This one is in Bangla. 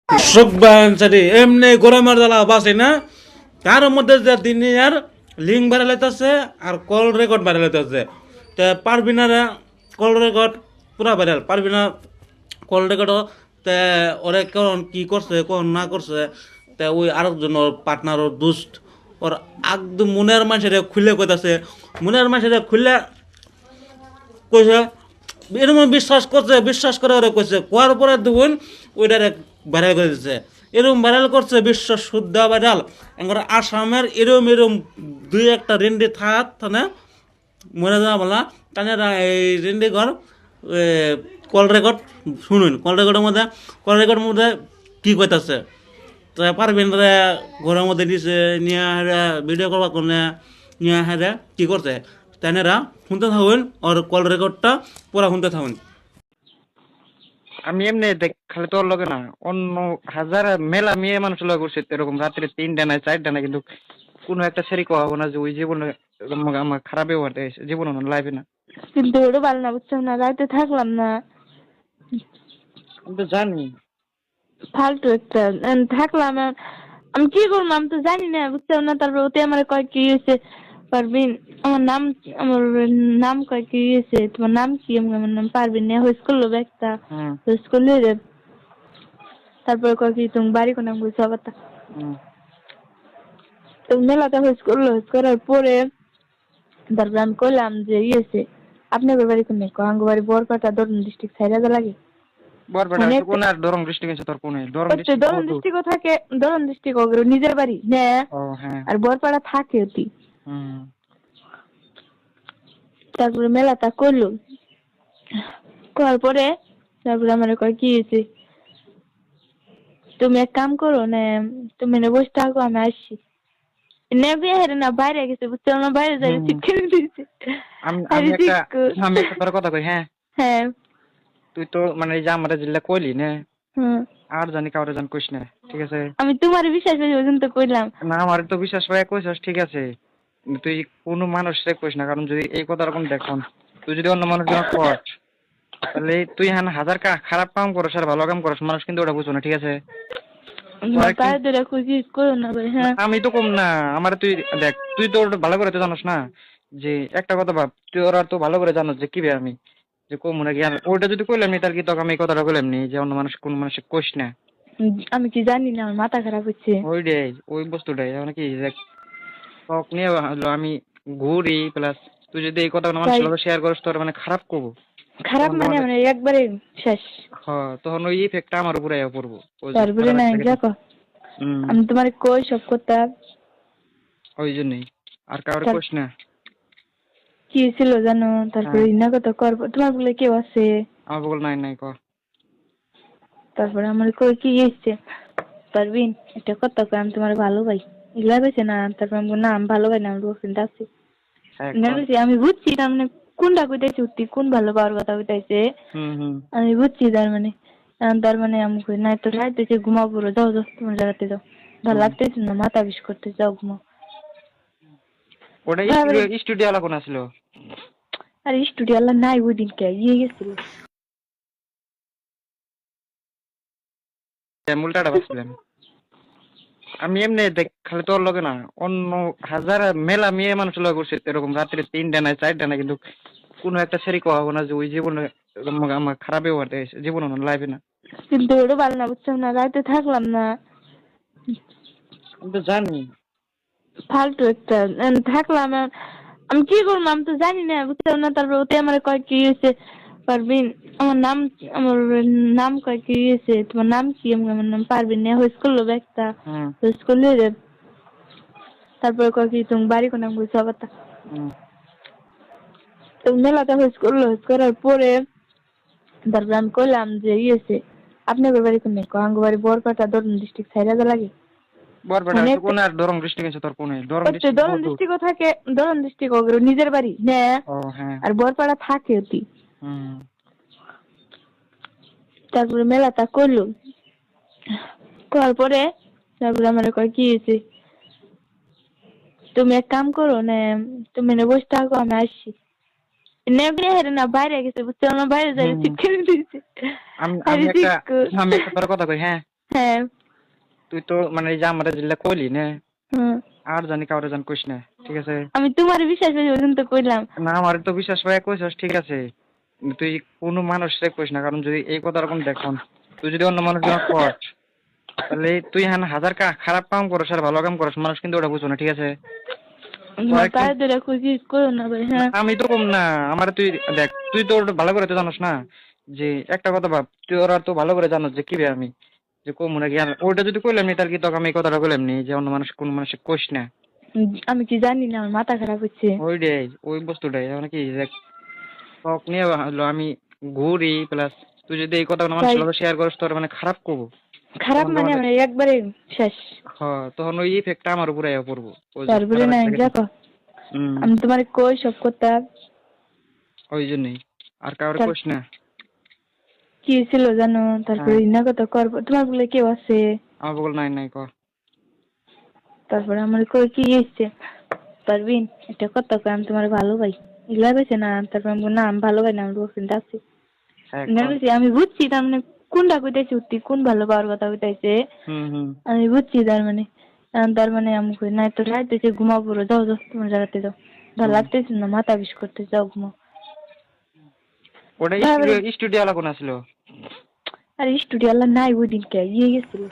সুখবান এমনি গরমের জ্বালা বাসে না তার মধ্যে যে দিনের লিঙ্ক বাড়ালে আছে আর কল রেকর্ড বাড়ালে আছে তে পারবি না রে কল রেকর্ড পুরা ভাইরাল পারবি না কল রেকর্ড তে ওরে কোন কি করছে কোন না করছে তে ওই আরেকজন ওর পার্টনার ওর দুষ্ট ওর একদম মনের মানুষের খুলে কইতাছে মনের মানুষের খুলে কইছে এরকম বিশ্বাস করে ওরা কইছে কোয়ার পরে দুগুণ ওইটারে ভাইরাল করে দিচ্ছে এরকম ভাইরাল করছে বিশ্ব শুদ্ধ ভাইরাল এবার আসামের এরম দুই একটা রেন্ডি থানে মনে যাওয়া বলা তারা এই রেন্ডি ঘর কল রেকর্ড শুনুন কল রেকর্ডের মধ্যে কি কইতাছে তো পারবেন রে ঘরের মধ্যে দিছে নিয়ে হারা ভিডিও করবা কোনে নিয়ে হারা কি করছে তানেরা শুনতে থাকুন আর কল রেকর্ডটা পুরা শুনতে থাকুন। আমি এমনি দেখ খালি তোর লগে না অন্য হাজার মেলা মেয়ে মানুষ লগে করছে এরকম রাত্রে 3টা না 4টা না কিন্তু কোনো একটা সেরি কওয়া হবো না যে ওই জীবনে আমার খারাপ ব্যবহার দিয়েছে জীবনে লাইফে না। কিন্তু ওটা ভালো না বুঝছো না, রাইতে থাকলাম না। আমি তো জানি ফালতু একটা থাকলাম আমি কি করবো আমি তো জানি না বুঝছো না। তারপর ওতে আমার কয় কি হয়েছে পারবিন আমার নাম কয় কি হয়েছে তোমার নাম কি, আমার নাম পারবিন না হোস করলো একটা হোস করলে তারপরে কয় কি তুমি বাড়ি কোন নাম বলছো আবার তো মেলাতে হোস করার পরে তারপরে আমি কইলাম যে ইয়েছে আপনার বাড়ি কোন আঙ্গ বাড়ি বরপাটা দরুন ডিস্ট্রিক্ট সাইডে লাগে বরবাটা কোন আর দরং ডিস্ট্রিক্ট আছে তোর কোনে দরং ডিস্ট্রিক্ট থাকে দরং ডিস্ট্রিক্ট ওগুলো নিজের বাড়ি না। হ্যাঁ আর বরপাড়া থাকে অতি। তারপরে মেলাটা করলো করার পরে তারপরে আমার কয় কি হয়েছে তুমি এক কাম করো না তুমি না বসে থাকো আমি আসছি নেবে হেরে না বাইরে গেছে বুঝছো না বাইরে যাই ঠিক করে দিয়েছে। আমি একটা তোর কথা কই হ্যাঁ হ্যাঁ তুই তো মানে এই যে আমার জিল্লা কইলি না আর জানি কাউরে জান কইস না ঠিক আছে। আমি তোমার বিশ্বাস করি ওই জন্য তো কইলাম না আমার তো বিশ্বাস পাই কইছস ঠিক আছে তুই কোনো মানুষরে কইস না কারণ যদি এই কথার কোন দেখুন তুই যদি অন্য মানুষ জন্য কর তাহলে তুই হান হাজার খারাপ কাম করছ আর ভালো কাম করছ মানুষ কিন্তু ওটা বুঝো না ঠিক আছে। আমি তো কম না আমার তুই দেখ তুই তো ভালো করে তো জানোস না যে একটা কথা ভাব তুই ওরা তো ভালো করে জানোস যে কি বে আমি যে কম নাকি ওইটা যদি কইলাম নি তার কি তখন আমি এই কথাটা কইলাম নি যে অন্য মানুষ কোন মানুষে কইস না। আমি কি জানি না আমার মাথা খারাপ হচ্ছে ওই বস্তুটাই মানে কি দেখ শখ নিয়ে আমি ঘুরি প্লাস তুই যদি এই কথা মানুষের সাথে শেয়ার করিস তোর মানে খারাপ করবো খারাপ মানে মানে একবারে শেষ। হ্যাঁ তখন ওই ইফেক্টটা আমার উপরে পড়বো তারপরে না দেখো আমি তোমার কই সব কথা ওই জন্যই আর কাউরে কইস না। কি ছিল জানো তারপরে ইনা কথা করবো তোমার বলে কেউ আছে আমার বল নাই ক তারপরে আমার কই কি এসছে পারবিন একটা কথা কই আমি তোমার ভালো ভাই এগুলা বেছে না তারপর আমি না আমি ভালো ভাই না আমার বয়ফ্রেন্ড আছে আমি বুঝছি তার মানে কোনটা কইতাইছে উঠতি কোন ভালো পাওয়ার কথা কইতাইছে আমি বুঝছি তার মানে আমি কই না তো রাইতেছে ঘুমাবো যাও যাও তোমার জায়গাতে যাও ভালো লাগতেছে না মাথা বিষ করতে যাও ঘুমাও। ওটা স্টুডিও আলা কোন ছিল আরে স্টুডিও আলা নাই ওই দিন কে ইয়ে গেছিল মূলটাটা বাসছিলাম আমি এমনি দেখ খালি তোর লগে না অন্য হাজার মেলা মেয়ে মানুষ লগে করছে এরকম রাত্রে 3টা না 4টা না কিন্তু কোনো একটা সেরি কওয়া হবো না যে ওই জীবনে আমার খারাপ ব্যবহার দিয়েছে জীবনে লাইফে না। কিন্তু ওটা ভালো না বুঝছো না রাইতে থাকলাম না। আমি তো জানি ফালতু একটা থাকলাম আমি কি করবো আমি তো জানি না বুঝছো না। তারপর ওতে আমার কয় কি হয়েছে পারবিন আমার নাম কয় কি হয়েছে তোমার নাম কি, আমার নাম পারবিন না হোস করলো একটা হোস করলে তারপরে কয় কি তুমি বাড়ি কোন নাম বলছো আবার তো মেলাতে হোস করার পরে তারপরে আমি কইলাম যে ইয়েছে আপনার বাড়ি কোন আঙ্গ বাড়ি বরপাটা দরুন ডিস্ট্রিক্ট সাইডে লাগে বরবাটা কোন আর দরং ডিস্ট্রিক্ট আছে তোর কোনে দরং ডিস্ট্রিক্ট থাকে দরং ডিস্ট্রিক্ট ওগুলো নিজের বাড়ি না। আর বরপাড়া থাকে অতি। তারপরে মেলাটা করলো করার পরে তারপরে আমার কয় কি হয়েছে তুমি এক কাম করো না তুমি না বসে থাকো আমি আসছি নেবে হেরে না বাইরে গেছে বুঝছো না বাইরে যাই ঠিক করে দিয়েছে। আমি একটা তোর কথা কই হ্যাঁ হ্যাঁ। তুই তো মানে এই যে আমার যেগুলা কইলি না, হুম। আর জানি কাউরে জান কইস না, ঠিক আছে? আমি তোমার বিশ্বাস করি ওই জন্য তো কইলাম। না আমার তো বিশ্বাস করে কইছস, ঠিক আছে, কিন্তু তুই কোনো মানুষরে কইস না, কারণ যদি এই কথাটা কোন দেখুন, তুই যদি অন্য মানুষ জন্য কর, তাহলে তুই হ্যাঁ হাজার খারাপ কাম করস আর ভালো কাম করস, মানুষ কিন্তু ওটা বুঝো না, ঠিক আছে? মাথায় ধরে খুশি করো না ভাই। হ্যাঁ। আমি তো কম না, আমার তুই দেখ, তুই তো ওটা ভালো করে তো জানোস না, যে একটা কথা ভাব, তুই ওরা তো ভালো করে জানোস যে কি রে আমি যে কম নাকি, আর ওইটা যদি কইলাম নি তাহলে কি তোকে আমি এই কথাটা কইলাম নি যে অন্য মানুষ কোন মানুষে কইস না। আমি কি জানি না, আমার মাথা খারাপ হচ্ছে। ওইটাই, ওই বস্তুটাই মানে কি দেখ, শখ নিয়ে হলো আমি ঘুরি, প্লাস তুই যদি এই কথা মানুষের সাথে শেয়ার করিস তোর মানে খারাপ করবো, খারাপ তখন মানে তোমাদের আমার একবারে শেষ। হ্যাঁ তখন ওই ইফেক্টটা আমার উপরে আইয়া পড়বো, ওই যে তারপরে খারাপ না একটা দেখো, হুম, আমি তোমার কই সব কথা। ওই জন্যই আর কাউরে কইস না। কি ছিল জানো, তারপরে হ্যাঁ, ইনা কথা করবো, তোমার বলে কেউ আছে? আমার বল নাই নাই কর। তারপরে আমার কই কি এসছে, পারবিন একটা কথা কই, আমি তোমার ভালো ভাই। এগুলা বেছে না, তারপর আমি বললাম, না আমি ভালো ভাই না, আমি বলছি আছে। হ্যাঁ কর। নেমেছি, আমি বুঝছি তার মানে কোনটা কইতাছি, উঠতি কোন ভালো পাওয়ার কথা কইতাছে। হুম হুম। আমি বুঝছি তার মানে, এখন তার মানে আমি কই না তো রাইতেছে, ঘুমাও পুরো, যাও যাও তোমার জায়গাতে যাও, ভালো হুম। লাগতেছে না, মাথা বিষ করতে, যাও ঘুমাও। ওটা তারপরে স্টুডিও স্টুডিও আলা কোন আছিল? আরে স্টুডিও আল্লাহ নাই, ওই দিনকে ইয়ে গেছিল।